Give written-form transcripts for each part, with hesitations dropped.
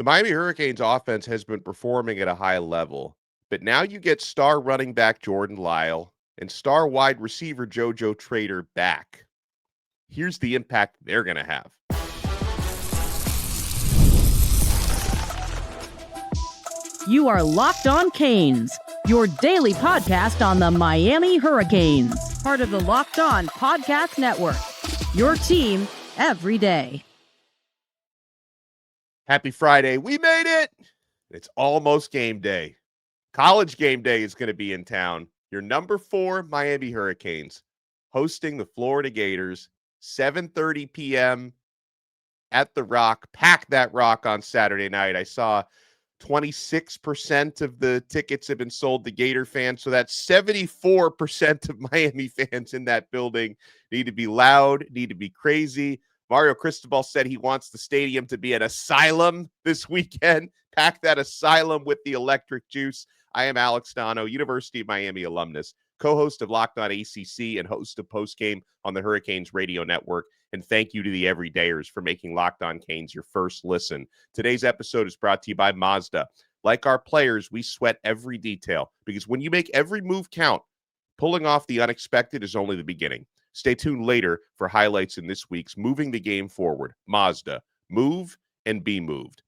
The Miami Hurricanes offense has been performing at a high level, but now you get star running back Jordan Lyle and star wide receiver JoJo Trader back. Here's the impact they're going to have. You are Locked On Canes, your daily podcast on the Miami Hurricanes, part of the Locked On Podcast Network, your team every day. Happy Friday. We made it. It's almost game day. College game day is going to be in town. Your number 4 Miami Hurricanes hosting the Florida Gators, 7:30 p.m. at the Rock. Pack that Rock on Saturday night. I saw 26% of the tickets have been sold to Gator fans, so that's 74% of Miami fans in that building. Need to be loud, need to be crazy. MARIO CRISTOBAL said he wants the stadium to be an asylum this weekend. Pack that asylum with the electric juice. I am Alex Donno, University of Miami alumnus, co-host of Locked On ACC and host of Postgame on the Hurricanes Radio Network. And thank you to the everydayers for making Locked On Canes your first listen. Today's episode is brought to you by Mazda. Like our players, we sweat every detail because when you make every move count, pulling off the unexpected is only the beginning. Stay tuned later for highlights in this week's Moving the Game Forward. Mazda, move and be moved.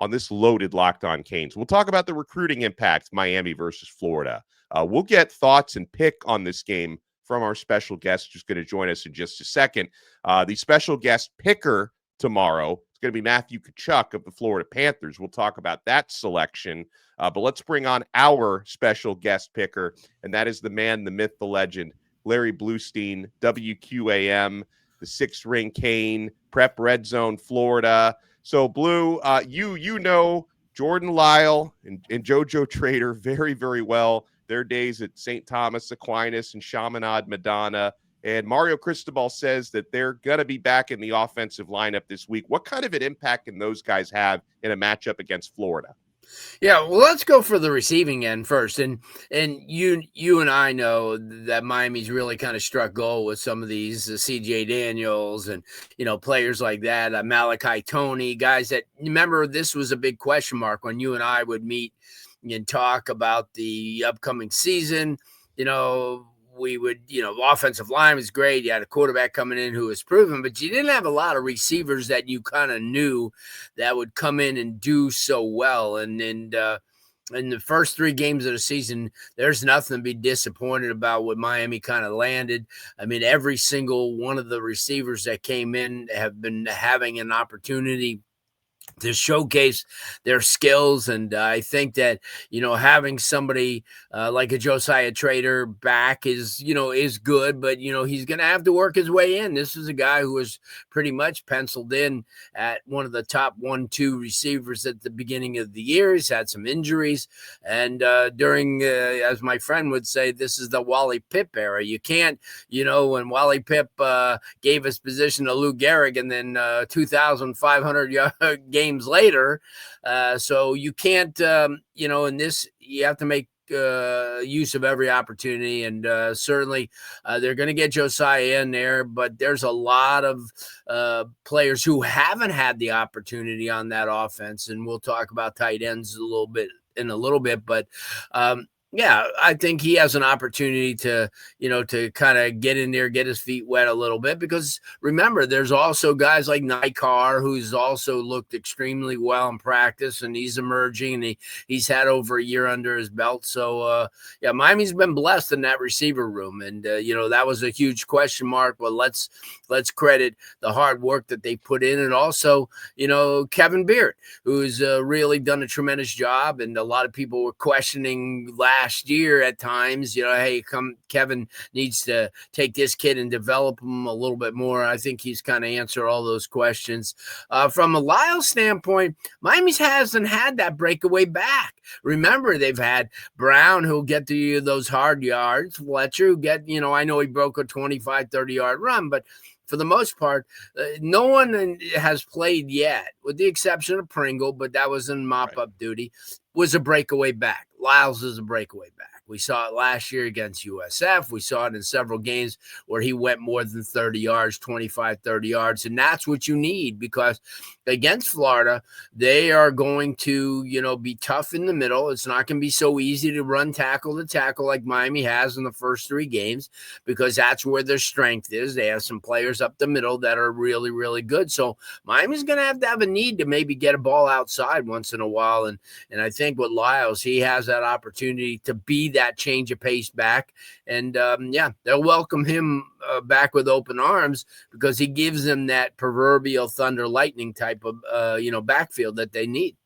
On this loaded Locked On Canes, we'll talk about the recruiting impact, Miami versus Florida. We'll get thoughts and pick on this game from our special guest who's going to join us in just a second. The special guest picker tomorrow is going to be Matthew Tkachuk of the Florida Panthers. We'll talk about that selection. But let's bring on our special guest picker, and that is the man, the myth, the legend, Larry Bluestein, WQAM, the 6-ring Cane, Prep Red Zone, Florida. So, Blue, you know Jordan Lyle and JoJo Trader very, very well. Their days at St. Thomas Aquinas and Chaminade Madonna. And MARIO CRISTOBAL says that they're going to be back in the offensive lineup this week. What kind of an impact can those guys have in a matchup against Florida? Yeah, well, let's go for the receiving end first. And you and I know that Miami's really kind of struck gold with some of these C.J. Daniels and, players like that, Malachi Toney, guys that, remember, this was a big question mark when you and I would meet and talk about the upcoming season. We would, offensive line was great. You had a quarterback coming in who was proven, but you didn't have a lot of receivers that you kind of knew that would come in and do so well. And in the first 3 games of the season, there's nothing to be disappointed about what Miami kind of landed. I mean, every single one of the receivers that came in have been having an opportunity to showcase their skills. And I think that, having somebody like a Josiah Trader back is good, but, he's going to have to work his way in. This is a guy who was pretty much penciled in at one of the top 1-2 receivers at the beginning of the year. He's had some injuries. And during, as my friend would say, this is the Wally Pipp era. You can't, when Wally Pipp gave his position to Lou Gehrig and then 2,500 games later. So you can't, in this, you have to make use of every opportunity. And certainly they're going to get Josiah in there, but there's a lot of players who haven't had the opportunity on that offense. And we'll talk about tight ends in a little bit, but yeah, I think he has an opportunity to kind of get in there, get his feet wet a little bit, because remember, there's also guys like Nikar, who's also looked extremely well in practice, and he's emerging, and he's had over a year under his belt. So, yeah, Miami's been blessed in that receiver room, and, that was a huge question mark, but let's credit the hard work that they put in, and also, Kevin Beard, who's really done a tremendous job, and a lot of people were questioning last year at times, hey, Kevin needs to take this kid and develop him a little bit more. I think he's kind of answered all those questions. From a Lyle standpoint, Miami hasn't had that breakaway back. Remember, they've had Brown, who'll get to you those hard yards, Fletcher, who get, I know he broke a 25, 30-yard run, but for the most part, no one has played yet, with the exception of Pringle, but that was in mop-up duty, was a breakaway back. Lyles is a breakaway back. We saw it last year against USF. We saw it in several games where he went more than 30 yards, 25, 30 yards. And that's what you need, because against Florida, they are going to, be tough in the middle. It's not going to be so easy to run tackle to tackle like Miami has in the first 3 games, because that's where their strength is. They have some players up the middle that are really, really good. So Miami's going to have a need to maybe get a ball outside once in a while. And I think with Lyles, he has that opportunity to be that change of pace back. And they'll welcome him back with open arms, because he gives them that proverbial thunder lightning type of backfield that they need.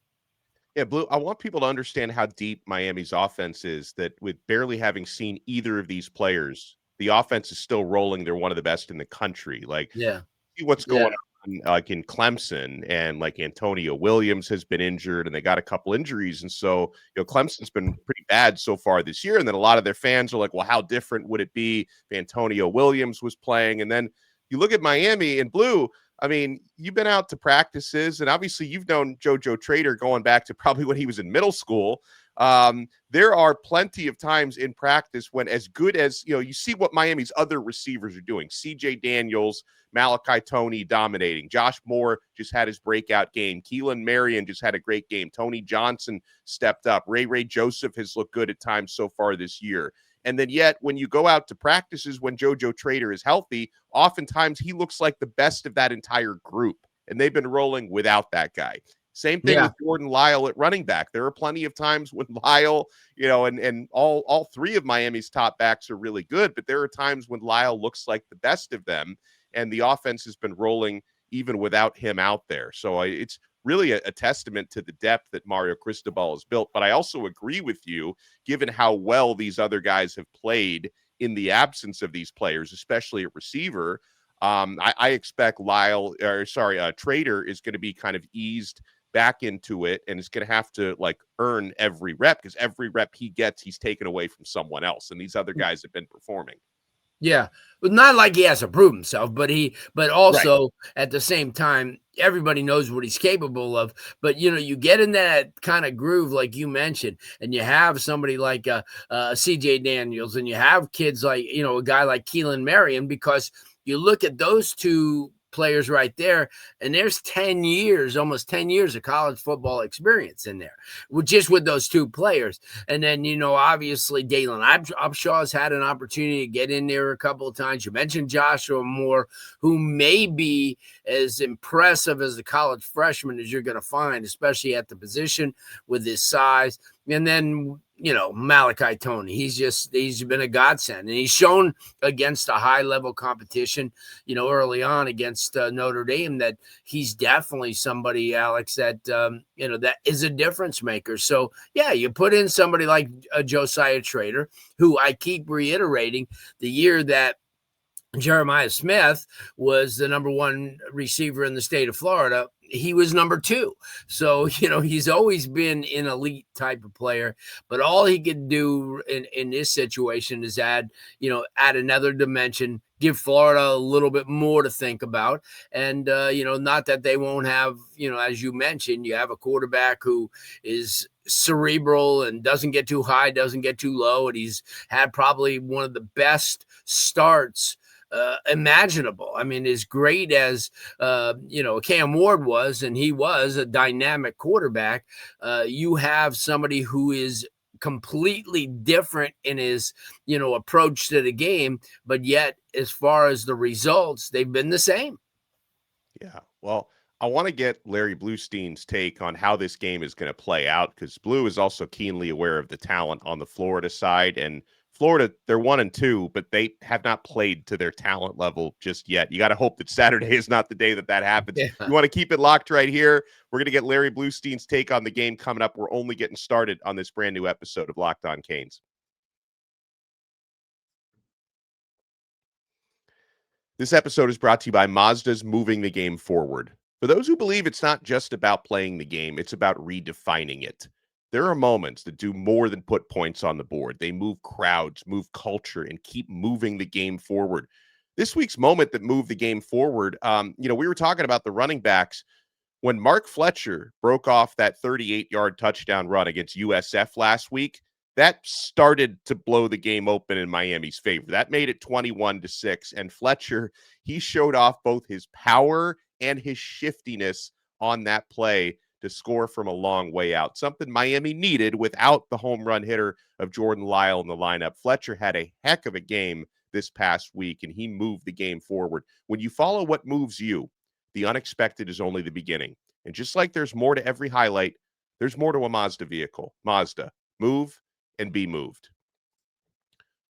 Yeah, Blue, I want people to understand how deep Miami's offense is, that with barely having seen either of these players, the offense is still rolling. They're one of the best in the country. Like, see what's going on, like in Clemson, and like Antonio Williams has been injured, and they got a couple injuries. And so, Clemson's been pretty bad so far this year. And then a lot of their fans are like, well, how different would it be if Antonio Williams was playing? And then you look at Miami and Blue. I mean, you've been out to practices, and obviously you've known JoJo Trader going back to probably when he was in middle school. There are plenty of times in practice when, as good as, you see what Miami's other receivers are doing. CJ Daniels, Malachi Toney dominating. Josh Moore just had his breakout game. Keelan Marion just had a great game. Tony Johnson stepped up. Ray Joseph has looked good at times so far this year. And then yet, when you go out to practices when JoJo Trader is healthy, oftentimes he looks like the best of that entire group. And they've been rolling without that guy. Same thing with Jordan Lyle at running back. There are plenty of times when Lyle, and all 3 of Miami's top backs are really good, but there are times when Lyle looks like the best of them, and the offense has been rolling even without him out there. So it's really a testament to the depth that Mario Cristobal has built. But I also agree with you, given how well these other guys have played in the absence of these players, especially at receiver. I expect Trader is going to be kind of eased back into it, and is going to have to earn every rep, because every rep he gets, he's taken away from someone else. And these other guys have been performing. Yeah, but not like he has to prove himself, but also at the same time, everybody knows what he's capable of. But you get in that kind of groove, like you mentioned, and you have somebody like CJ Daniels, and you have kids like a guy like Keelan Marion, because you look at those 2 players right there, and there's 10 years, almost 10 years of college football experience in there, just with those 2 players. And then, obviously Dalen Upshaw's had an opportunity to get in there a couple of times. You mentioned Joshua Moore, who may be as impressive as the college freshman as you're going to find, especially at the position with his size. And then, Malachi Toney, he's been a godsend, and he's shown against a high level competition, early on against Notre Dame, that he's definitely somebody, Alex, that, that is a difference maker. So you put in somebody like Josiah Trader, who I keep reiterating, the year that Jeremiah Smith was the number 1 receiver in the state of Florida, he was number 2. So, he's always been an elite type of player, but all he could do in this situation is add another dimension, give Florida a little bit more to think about. And, not that they won't have, as you mentioned, you have a quarterback who is cerebral and doesn't get too high, doesn't get too low. And he's had probably one of the best starts imaginable. I mean, as great as Cam Ward was, and he was a dynamic quarterback, you have somebody who is completely different in his approach to the game, but yet as far as the results, they've been the same. Yeah, well, I want to get Larry Bluestein's take on how this game is going to play out, because Blue is also keenly aware of the talent on the Florida side. And Florida, they're 1-2, but they have not played to their talent level just yet. You got to hope that Saturday is not the day that happens. Yeah. You want to keep it locked right here. We're going to get Larry Bluestein's take on the game coming up. We're only getting started on this brand new episode of Locked On Canes. This episode is brought to you by Mazda's Moving the Game Forward. For those who believe it's not just about playing the game, it's about redefining it. There are moments that do more than put points on the board. They move crowds, move culture, and keep moving the game forward. This week's moment that moved the game forward, we were talking about the running backs. When Mark Fletcher broke off that 38-yard touchdown run against USF last week, that started to blow the game open in Miami's favor. That made it 21-6. And Fletcher, he showed off both his power and his shiftiness on that play to score from a long way out, something Miami needed without the home run hitter of Jordan Lyle in the lineup. Fletcher had a heck of a game this past week, and he moved the game forward. When you follow what moves you, the unexpected is only the beginning. And just like there's more to every highlight, there's more to a Mazda vehicle. Mazda, move and be moved.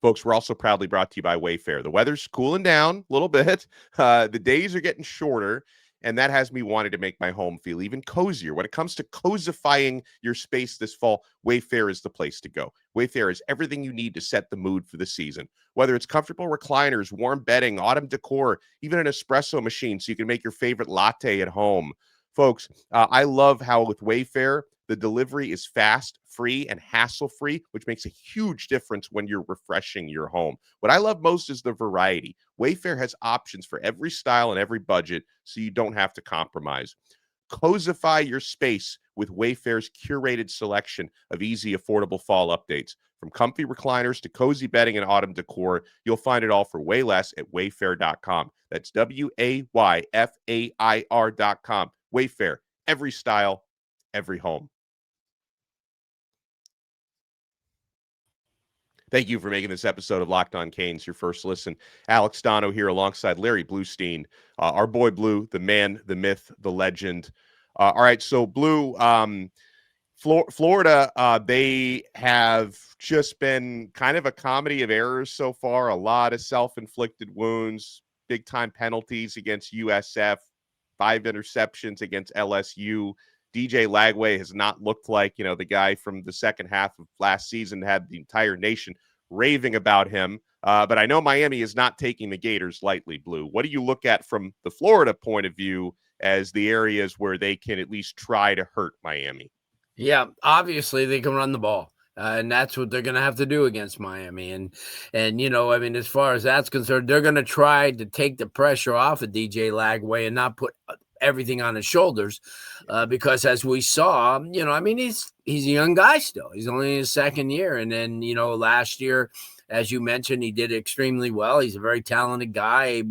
Folks, we're also proudly brought to you by Wayfair. The weather's cooling down a little bit. The days are getting shorter, and that has me wanting to make my home feel even cozier. When it comes to cozifying your space this fall, Wayfair is the place to go. Wayfair is everything you need to set the mood for the season. Whether it's comfortable recliners, warm bedding, autumn decor, even an espresso machine so you can make your favorite latte at home. Folks, I love how with Wayfair, the delivery is fast, free, and hassle-free, which makes a huge difference when you're refreshing your home. What I love most is the variety. Wayfair has options for every style and every budget, so you don't have to compromise. Cozify your space with Wayfair's curated selection of easy, affordable fall updates. From comfy recliners to cozy bedding and autumn decor, you'll find it all for way less at wayfair.com. That's Wayfair.com. Wayfair, every style, every home. Thank you for making this episode of Locked On Canes your first listen. Alex Donno here alongside Larry Bluestein, our boy Blue, the man, the myth, the legend. All right, so Blue, Florida, they have just been kind of a comedy of errors so far. A lot of self-inflicted wounds, big-time penalties against USF, 5 interceptions against LSU. DJ Lagway has not looked like, the guy from the second half of last season, had the entire nation raving about him. But I know Miami is not taking the Gators lightly, Blue. What do you look at from the Florida point of view as the areas where they can at least try to hurt Miami? Yeah, obviously they can run the ball. And that's what they're going to have to do against Miami. And as far as that's concerned, they're going to try to take the pressure off of DJ Lagway and not put everything on his shoulders, because as we saw, he's a young guy still. He's only in his second year. And then, last year, as you mentioned, he did extremely well. He's a very talented guy.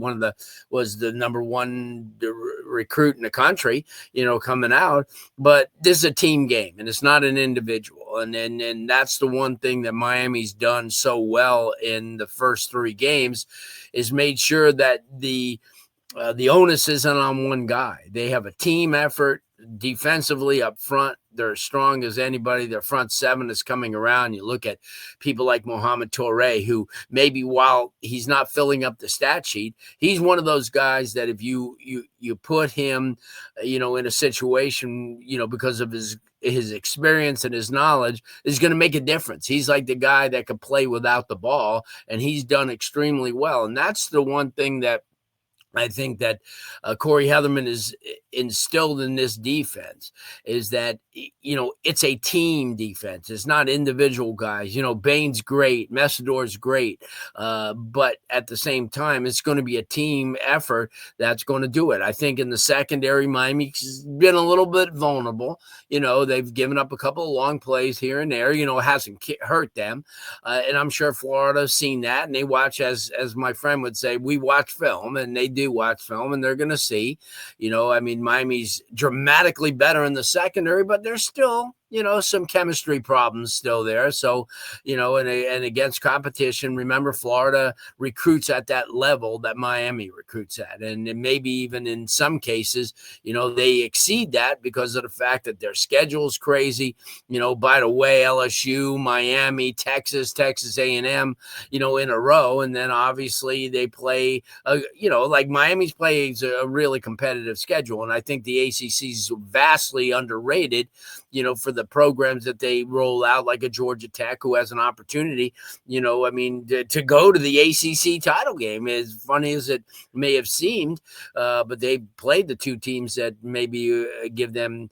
Was the number one recruit in the country, coming out. But this is a team game, and it's not an individual. And that's the one thing that Miami's done so well in the first 3 games, is made sure that the onus isn't on one guy. They have a team effort defensively up front. They're as strong as anybody. Their front 7 is coming around. You look at people like Mohamed Toure, who maybe while he's not filling up the stat sheet, he's one of those guys that if you put him, in a situation, because of his experience and his knowledge, is going to make a difference. He's like the guy that could play without the ball, and he's done extremely well. And that's the one thing that I think that Corey Heatherman is instilled in this defense, is that, it's a team defense. It's not individual guys. Bain's great. Messidor's great. But at the same time, it's going to be a team effort that's going to do it. I think in the secondary, Miami's been a little bit vulnerable. They've given up a couple of long plays here and there. It hasn't hurt them. And I'm sure Florida's seen that. And they watch, as my friend would say, we watch film, and they do watch film, and they're going to see, Miami's dramatically better in the secondary, but there's still, some chemistry problems still there. So, and against competition, remember, Florida recruits at that level that Miami recruits at. And maybe even in some cases, they exceed that because of the fact that their schedule is crazy. By the way, LSU, Miami, Texas A&M, in a row. And then obviously they play, like Miami's plays a really competitive schedule. And I think the ACC is vastly underrated, for the programs that they roll out, like a Georgia Tech, who has an opportunity, to go to the ACC title game. As funny as it may have seemed, but they played the 2 teams that maybe give them,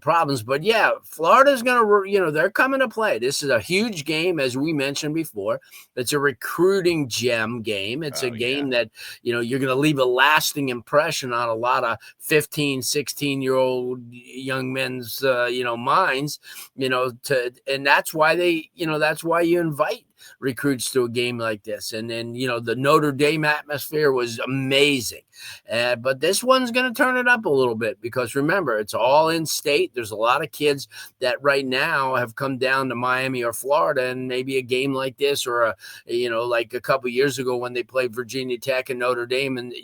problems. But yeah, Florida's going to, they're coming to play. This is a huge game, as we mentioned before. It's a recruiting gem game. It's a game that, you're going to leave a lasting impression on a lot of 15, 16-year-old young men's, mind. minds, and that's why that's why you invite recruits to a game like this. And then, the Notre Dame atmosphere was amazing. But this one's going to turn it up a little bit because remember, it's all in state. There's a lot of kids that right now have come down to Miami or Florida, and maybe a game like this or like a couple years ago when they played Virginia Tech and Notre Dame, and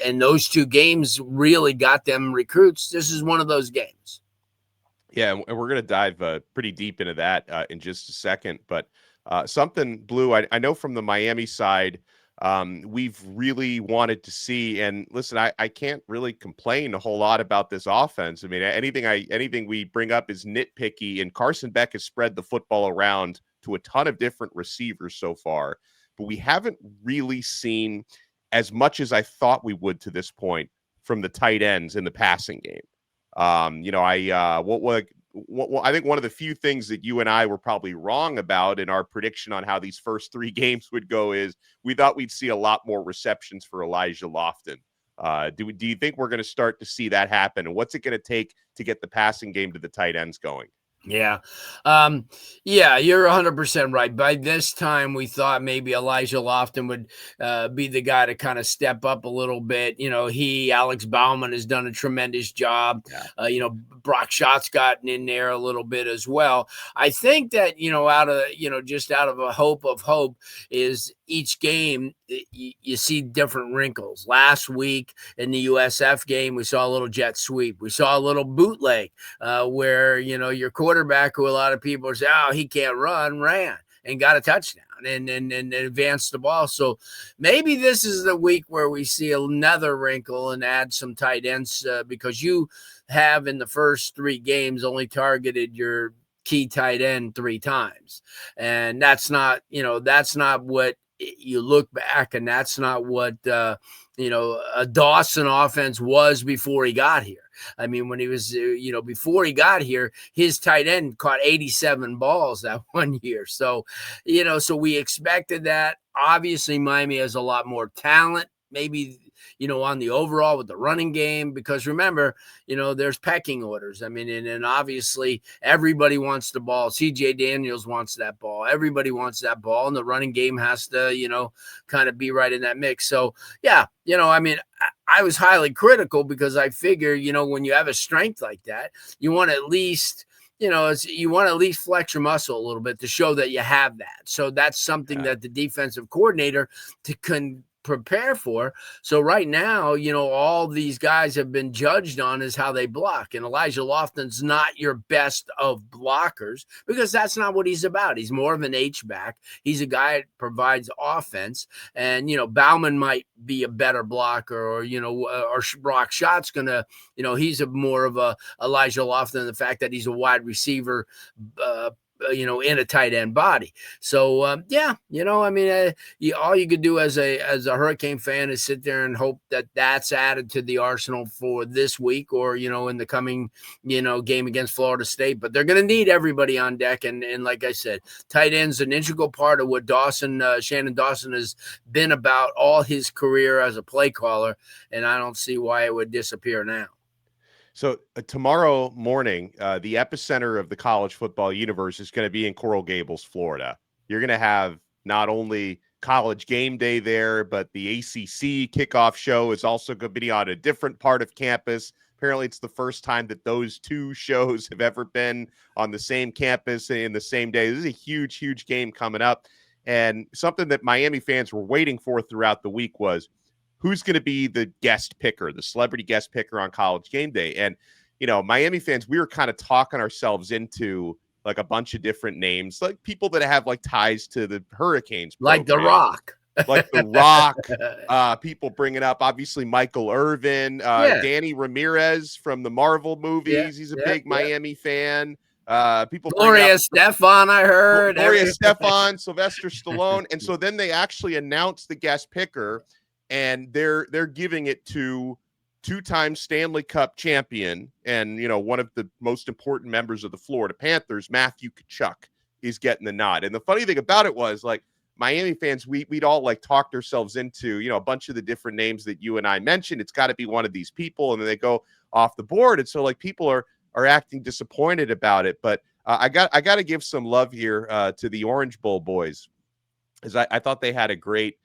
and those two games really got them recruits. This is one of those games. Yeah, and we're going to dive pretty deep into that in just a second. But something, Blue, I know from the Miami side, we've really wanted to see. And listen, I can't really complain a whole lot about this offense. I mean, anything we bring up is nitpicky. And Carson Beck has spread the football around to a ton of different receivers so far. But we haven't really seen as much as I thought we would to this point from the tight ends in the passing game. I think one of the few things that you and I were probably wrong about in our prediction on how these first three games would go is we thought we'd see a lot more receptions for Elijah Lofton. Do you think we're going to start to see that happen? And what's it going to take to get the passing game to the tight ends going? Yeah. You're 100% right. By this time, we thought maybe Elijah Lofton would be the guy to kind of step up a little bit. Alex Bauman has done a tremendous job. Yeah. Brock Schott's gotten in there a little bit as well. I think that, just out of a hope of hope is each game, you see different wrinkles. Last week in the USF game, we saw a little jet sweep. We saw a little bootleg where, your quarterback, who a lot of people say, oh, he can't run, ran and got a touchdown and advanced the ball. So maybe this is the week where we see another wrinkle and add some tight ends because you have in the first three games only targeted your key tight end 3 times. And that's not what you look back, and that's not what a Dawson offense was before he got here. I mean, when he was, before he got here, his tight end caught 87 balls that one year. So, so we expected that. Obviously, Miami has a lot more talent, maybe, on the overall with the running game, because remember, there's pecking orders. I mean, and obviously everybody wants the ball. CJ Daniels wants that ball. Everybody wants that ball. And the running game has to, kind of be right in that mix. So, yeah, I was highly critical because I figure, when you have a strength like that, you want to at least flex your muscle a little bit to show that you have that. So that's something that the defensive coordinator can prepare for. So right now, all these guys have been judged on is how they block. And Elijah Lofton's not your best of blockers because that's not what he's about. He's more of an H-back. He's a guy that provides offense. And, Bauman might be a better blocker or Brock Schott's going to, he's more of a Elijah Lofton, the fact that he's a wide receiver, in a tight end body. So, all you could do as a Hurricane fan is sit there and hope that that's added to the arsenal for this week or, in the coming, game against Florida State. But they're going to need everybody on deck. And like I said, tight end's an integral part of what Shannon Dawson has been about all his career as a play caller. And I don't see why it would disappear now. So tomorrow morning, the epicenter of the college football universe is going to be in Coral Gables, Florida. You're going to have not only college game day there, but the ACC kickoff show is also going to be on a different part of campus. Apparently, it's the first time that those two shows have ever been on the same campus in the same day. This is a huge, huge game coming up. And something that Miami fans were waiting for throughout the week was, who's going to be the guest picker, the celebrity guest picker on college game day? And, Miami fans, we were kind of talking ourselves into like a bunch of different names, like people that have like ties to the Hurricanes. Like The Rock. Like The Rock. People bringing up, obviously, Michael Irvin, Danny Ramirez from the Marvel movies. He's a big Miami fan. People Gloria Stefan, I heard. Gloria Stefan, Sylvester Stallone. And so then they actually announced the guest picker, and they're giving it to 2-time Stanley Cup champion and, one of the most important members of the Florida Panthers, Matthew Tkachuk, is getting the nod. And the funny thing about it was, like, Miami fans, we'd all like talked ourselves into, a bunch of the different names that you and I mentioned. It's got to be one of these people, and then they go off the board. And so like people are are acting disappointed about it. But I got to give some love here to the Orange Bowl boys, because I thought they had a great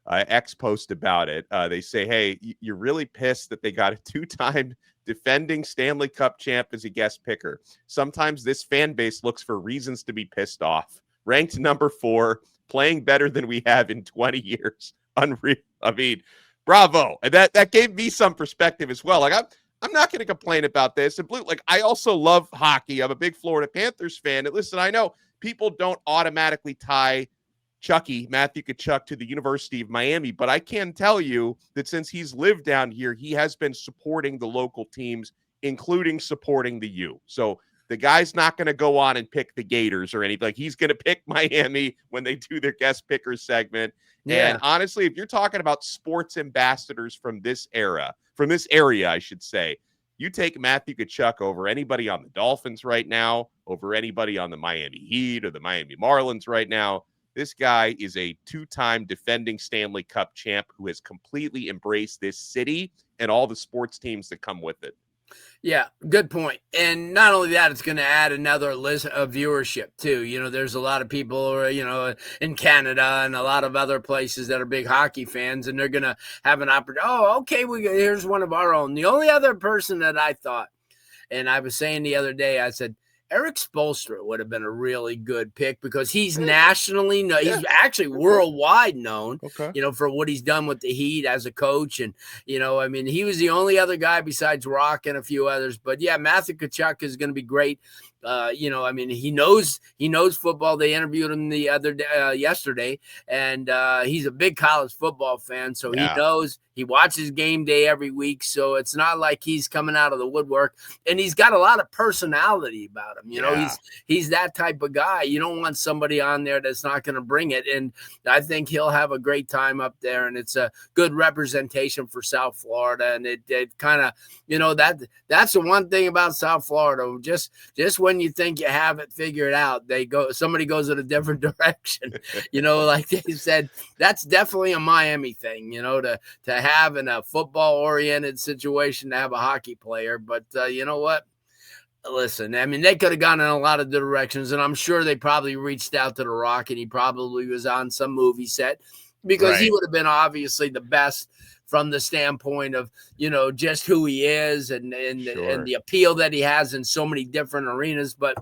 X post about it. They say, hey, you're really pissed that they got a 2-time defending Stanley Cup champ as a guest picker. Sometimes this fan base looks for reasons to be pissed off. Ranked number 4, playing better than we have in 20 years. Unreal. I mean, bravo. And that gave me some perspective as well. Like, I'm not going to complain about this. And Blue, like, I also love hockey. I'm a big Florida Panthers fan. And listen, I know people don't automatically tie Matthew Tkachuk, to the University of Miami, but I can tell you that since he's lived down here, he has been supporting the local teams, including supporting the U. So the guy's not going to go on and pick the Gators or anything. Like, he's going to pick Miami when they do their guest pickers segment. Yeah. And honestly, if you're talking about sports ambassadors from this area, I should say, you take Matthew Tkachuk over anybody on the Dolphins right now, over anybody on the Miami Heat or the Miami Marlins right now. This guy is a 2-time defending Stanley Cup champ who has completely embraced this city and all the sports teams that come with it. Yeah, good point. And not only that, it's going to add another list of viewership too. You know, there's a lot of people, you know, in Canada and a lot of other places that are big hockey fans, and they're going to have an opportunity. Oh, okay, here's one of our own. The only other person that I thought, and I was saying the other day, I said, Eric Spoelstra would have been a really good pick because he's nationally known. He's actually worldwide known, you know, for what he's done with the Heat as a coach. And, you know, I mean, he was the only other guy besides Rock and a few others. But, yeah, Matthew Tkachuk is going to be great. You know, I mean, he knows football. They interviewed him the other day, yesterday, and he's a big college football fan. So he knows. He watches game day every week, so it's not like he's coming out of the woodwork. And he's got a lot of personality about him. You know, he's that type of guy. You don't want somebody on there that's not going to bring it. And I think he'll have a great time up there. And it's a good representation for South Florida. And it kind of, you know, that's the one thing about South Florida. Just when you think you have it figured out, somebody goes in a different direction. You know, like they said, that's definitely a Miami thing. You know, to have in a football-oriented situation to have a hockey player. But you know what? Listen, I mean, they could have gone in a lot of directions, and I'm sure they probably reached out to The Rock, and he probably was on some movie set because he would have been obviously the best from the standpoint of, you know, just who he is and the appeal that he has in so many different arenas. But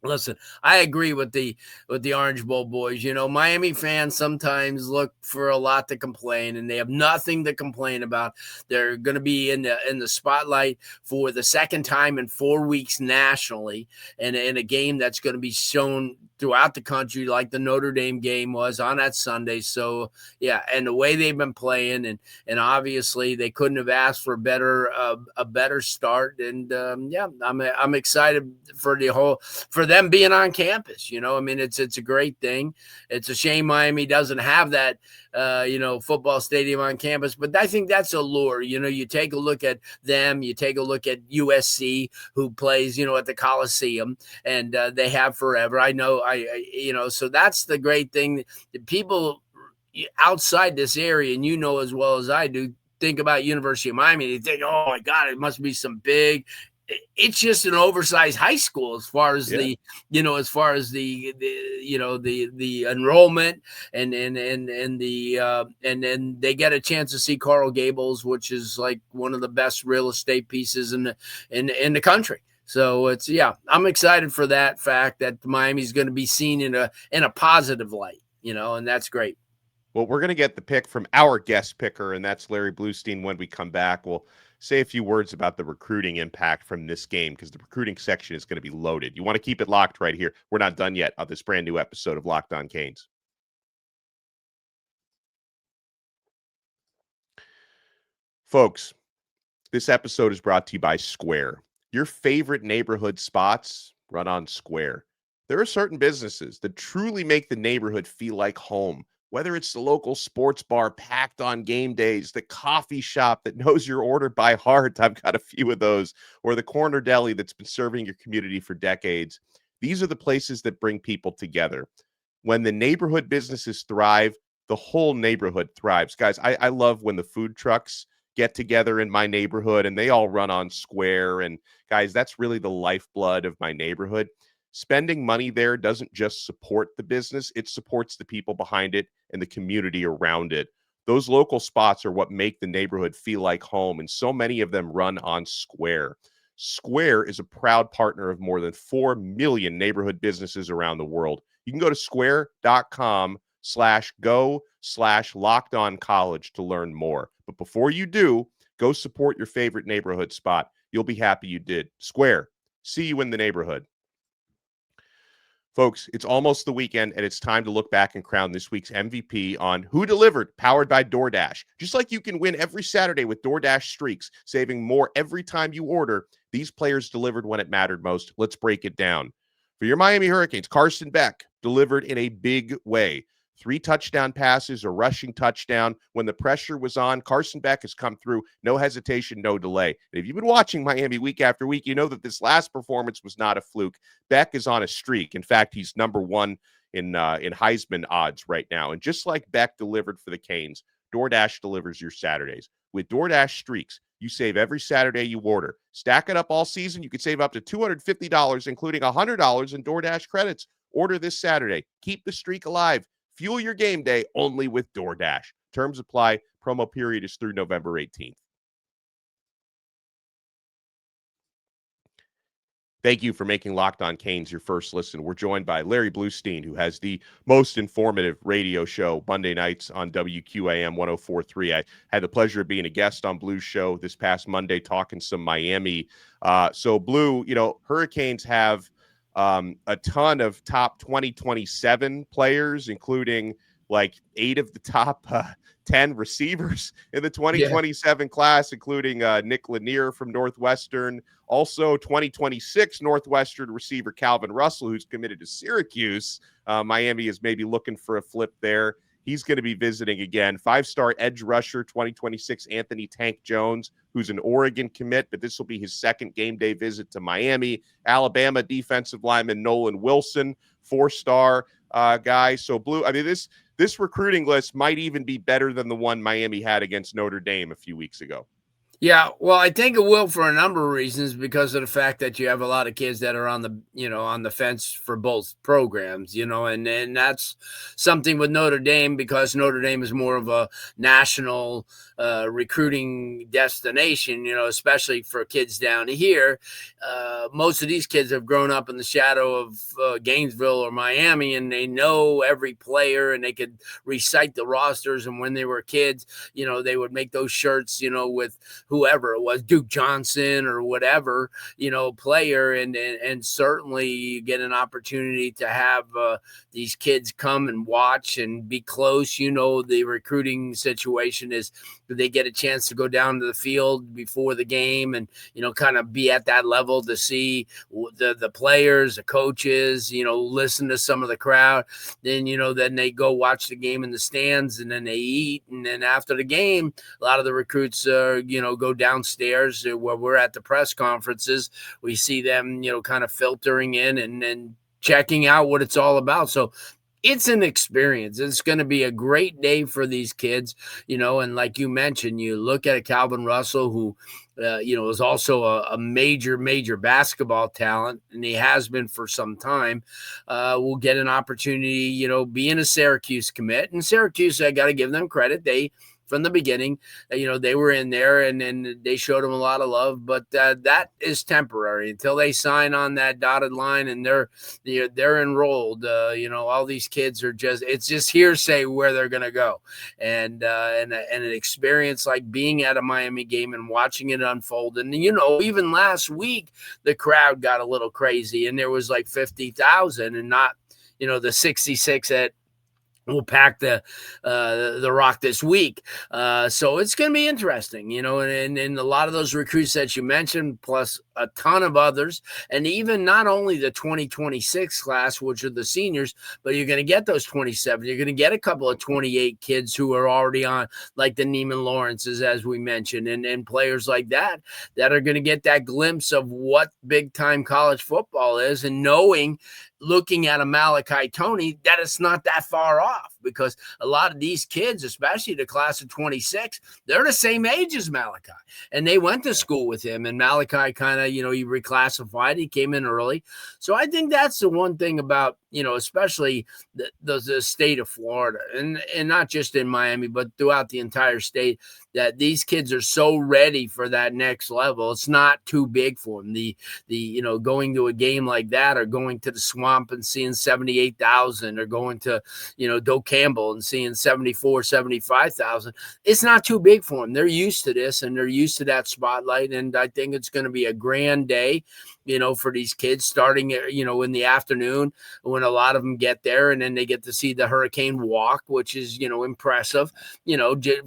listen, I agree with the Orange Bowl boys. You know, Miami fans sometimes look for a lot to complain, and they have nothing to complain about. They're going to be in the spotlight for the second time in 4 weeks nationally, and in a game that's going to be shown throughout the country, like the Notre Dame game was on that Sunday. So yeah, and the way they've been playing, and obviously they couldn't have asked for a better start. And yeah, I'm excited for them being on campus. You know, I mean, it's a great thing. It's a shame Miami doesn't have that you know, football stadium on campus, but I think that's a lure. You know, you take a look at them, you take a look at USC, who plays, you know, at the Coliseum, and they have forever. I know, you know, so that's the great thing. The people outside this area, and you know as well as I do, think about University of Miami. They think, oh my God, it must be some big. It's just an oversized high school as far as the, you know, as far as the you know, the enrollment and then they get a chance to see Coral Gables, which is like one of the best real estate pieces in the country. So it's, I'm excited for that fact that Miami's going to be seen in a positive light, you know, and that's great. Well, we're going to get the pick from our guest picker, and that's Larry Bluestein. When we come back, we'll say a few words about the recruiting impact from this game, because the recruiting section is going to be loaded. You want to keep it locked right here. We're not done yet on this brand new episode of Locked On Canes. Folks, this episode is brought to you by Square. Your favorite neighborhood spots run on Square. There are certain businesses that truly make the neighborhood feel like home. Whether it's the local sports bar packed on game days, the coffee shop that knows your order by heart, I've got a few of those, or the corner deli that's been serving your community for decades. These are the places that bring people together. When the neighborhood businesses thrive, the whole neighborhood thrives. Guys, I love when the food trucks get together in my neighborhood, and they all run on Square. And guys, that's really the lifeblood of my neighborhood. Spending money there doesn't just support the business, it supports the people behind it and the community around it. Those local spots are what make the neighborhood feel like home, and so many of them run on Square. Square is a proud partner of more than 4 million neighborhood businesses around the world. You can go to square.com/go/lockedoncollege to learn more. But before you do, go support your favorite neighborhood spot. You'll be happy you did. Square, see you in the neighborhood. Folks, it's almost the weekend, and it's time to look back and crown this week's MVP on Who Delivered, powered by DoorDash. Just like you can win every Saturday with DoorDash Streaks, saving more every time you order, these players delivered when it mattered most. Let's break it down. For your Miami Hurricanes, Carson Beck delivered in a big way. 3 touchdown passes, a rushing touchdown. When the pressure was on, Carson Beck has come through. No hesitation, no delay. And if you've been watching Miami week after week, you know that this last performance was not a fluke. Beck is on a streak. In fact, he's number 1 in Heisman odds right now. And just like Beck delivered for the Canes, DoorDash delivers your Saturdays. With DoorDash Streaks, you save every Saturday you order. Stack it up all season. You could save up to $250, including $100 in DoorDash credits. Order this Saturday. Keep the streak alive. Fuel your game day only with DoorDash. Terms apply. Promo period is through November 18th. Thank you for making Locked On Canes your first listen. We're joined by Larry Bluestein, who has the most informative radio show Monday nights on WQAM 104.3. I had the pleasure of being a guest on Blue's show this past Monday, talking some Miami. So Blue, Hurricanes have a ton of top 2027 players, including like 8 of the top 10 receivers in the 2027 class, including Nick Lennear from Northwestern. Also, 2026 Northwestern receiver Calvin Russell, who's committed to Syracuse. Miami is maybe looking for a flip there. He's going to be visiting again. 5-star edge rusher, 2026 Anthony Tank Jones, who's an Oregon commit, but this will be his second game day visit to Miami. Alabama defensive lineman Nolan Wilson, 4-star guy. So Blue, I mean, this recruiting list might even be better than the one Miami had against Notre Dame a few weeks ago. Yeah, well, I think it will for a number of reasons, because of the fact that you have a lot of kids that are on the fence for both programs, and that's something with Notre Dame, because Notre Dame is more of a national recruiting destination, especially for kids down here. Most of these kids have grown up in the shadow of Gainesville or Miami, and they know every player, and they could recite the rosters. And when they were kids, they would make those shirts, with whoever it was, Duke Johnson or whatever, player. And certainly you get an opportunity to have these kids come and watch and be close. The recruiting situation is they get a chance to go down to the field before the game and, kind of be at that level to see the players, the coaches, listen to some of the crowd. Then, then they go watch the game in the stands, and then they eat. And then after the game, a lot of the recruits, go downstairs where we're at the press conferences. We see them, kind of filtering in and checking out what it's all about. So it's an experience. It's going to be a great day for these kids, and like you mentioned, you look at a Calvin Russell who, is also a major basketball talent, and he has been for some time. Will get an opportunity, being a Syracuse commit. And Syracuse, I got to give them credit. They, from the beginning, they were in there and they showed him a lot of love, but that is temporary until they sign on that dotted line and they're enrolled. All these kids are it's just hearsay where they're going to go. And an experience like being at a Miami game and watching it unfold. And, even last week, the crowd got a little crazy and there was like 50,000 and not, the 66 that will pack the Rock this week. So it's going to be interesting, and a lot of those recruits that you mentioned, plus a ton of others, and even not only the 2026 class, which are the seniors, but you're going to get those 27. You're going to get a couple of 28 kids who are already on, like the Neiman Lawrences, as we mentioned, and players like that are going to get that glimpse of what big-time college football is, and looking at a Malachi Tony, that it's not that far off. because a lot of these kids, especially the class of 26, they're the same age as Malachi, and they went to school with him. And Malachi kind of, he reclassified. He came in early. So I think that's the one thing about, especially the state of Florida, and not just in Miami, but throughout the entire state, that these kids are so ready for that next level. It's not too big for them. The going to a game like that, or going to the Swamp and seeing 78,000, or going to, Doak Campbell and seeing 74, 75,000. It's not too big for them. They're used to this, and they're used to that spotlight. And I think it's going to be a grand day, for these kids, starting, in the afternoon when a lot of them get there, and then they get to see the Hurricane Walk, which is, impressive,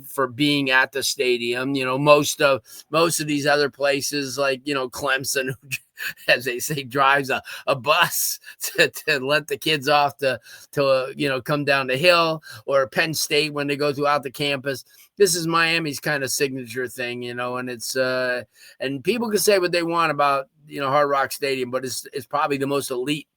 for being at the stadium. Most of these other places, like, Clemson, as they say, drives a bus to let the kids off to come down the hill, or Penn State when they go throughout the campus. This is Miami's kind of signature thing, and it's and people can say what they want about, Hard Rock Stadium, but it's probably the most elite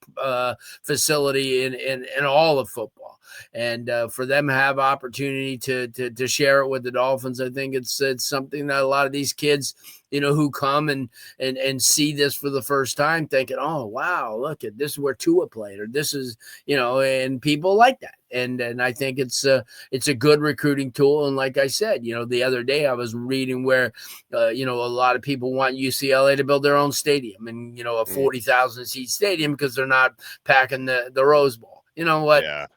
facility in all of football. And for them to have opportunity to share it with the Dolphins, I think it's something that a lot of these kids, who come and see this for the first time, thinking, oh, wow, look at this is where Tua played, or this is, and people like that. And I think it's a good recruiting tool. And like I said, the other day I was reading where, a lot of people want UCLA to build their own stadium, and, a 40,000 seat stadium, because they're not packing the Rose Bowl. You know what? Yeah.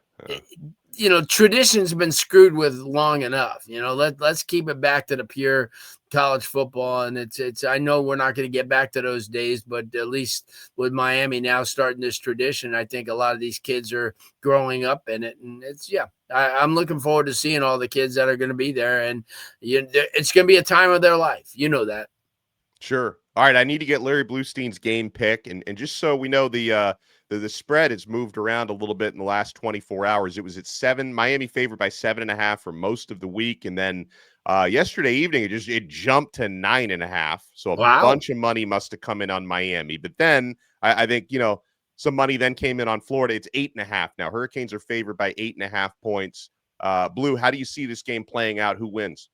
Tradition's been screwed with long enough. Let's keep it back to the pure college football. And it's I know we're not going to get back to those days, but at least with Miami now starting this tradition, I think a lot of these kids are growing up in it. And I'm looking forward to seeing all the kids that are going to be there, and it's going to be a time of their life. That. Sure. All right. I need to get Larry Bluestein's game pick. And just so we know, the spread has moved around a little bit in the last 24 hours. It was at 7, Miami favored by 7.5 for most of the week. And then yesterday evening, it jumped to 9.5. So a bunch of money must have come in on Miami. But then I think, some money then came in on Florida. It's 8.5 now. Hurricanes are favored by 8.5 points. Blue, how do you see this game playing out? Who wins?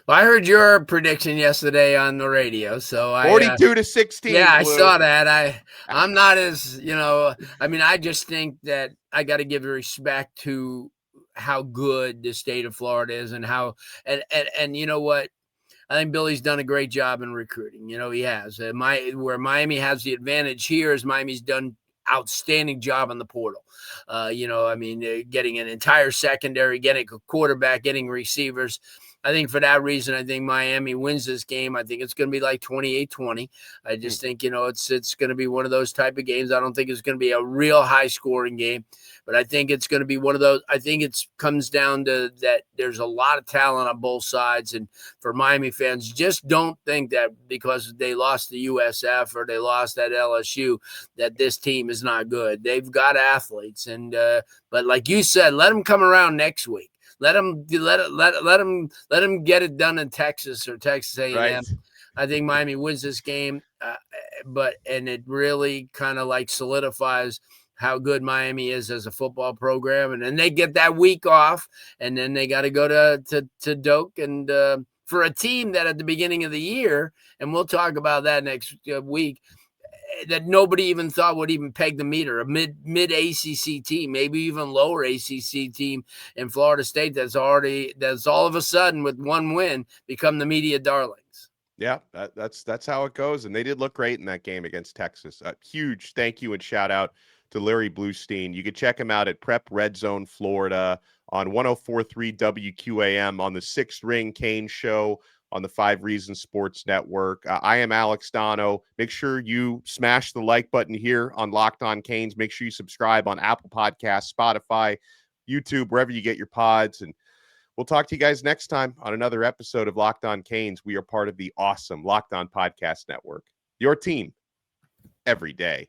Well, I heard your prediction yesterday on the radio, so 42-16. Yeah, I Blue. saw that. I'm not as, I just think that I got to give respect to how good the state of Florida is, and how, and you know what? I think Billy's done a great job in recruiting. He has. Where Miami has the advantage here is Miami's done outstanding job on the portal. Getting an entire secondary, getting a quarterback, getting receivers. I think for that reason, I think Miami wins this game. I think it's going to be like 28-20. I just think, it's going to be one of those type of games. I don't think it's going to be a real high scoring game, but I think it's going to be one of those. I think it comes down to that there's a lot of talent on both sides. And for Miami fans, just don't think that because they lost the USF or they lost at LSU, that this team is not good. They've got athletes. And, but like you said, let them come around next week. Let them get it done in Texas or Texas A&M. Right. I think Miami wins this game, and it really kind of like solidifies how good Miami is as a football program. And then they get that week off, and then they got to go to Doak, and for a team that at the beginning of the year, and we'll talk about that next week, that nobody even thought would even peg the meter, a mid ACC team, maybe even lower ACC team in Florida State that's all of a sudden with one win become the media darlings. Yeah, that's how it goes. And they did look great in that game against Texas. A huge thank you and shout out to Larry Bluestein. You can check him out at Prep Red Zone Florida on 104.3 WQAM on the Sixth Ring Kane Show on the 5 Reasons Sports Network. I am Alex Donno. Make sure you smash the like button here on Locked On Canes. Make sure you subscribe on Apple Podcasts, Spotify, YouTube, wherever you get your pods. And we'll talk to you guys next time on another episode of Locked On Canes. We are part of the awesome Locked On Podcast Network. Your team every day.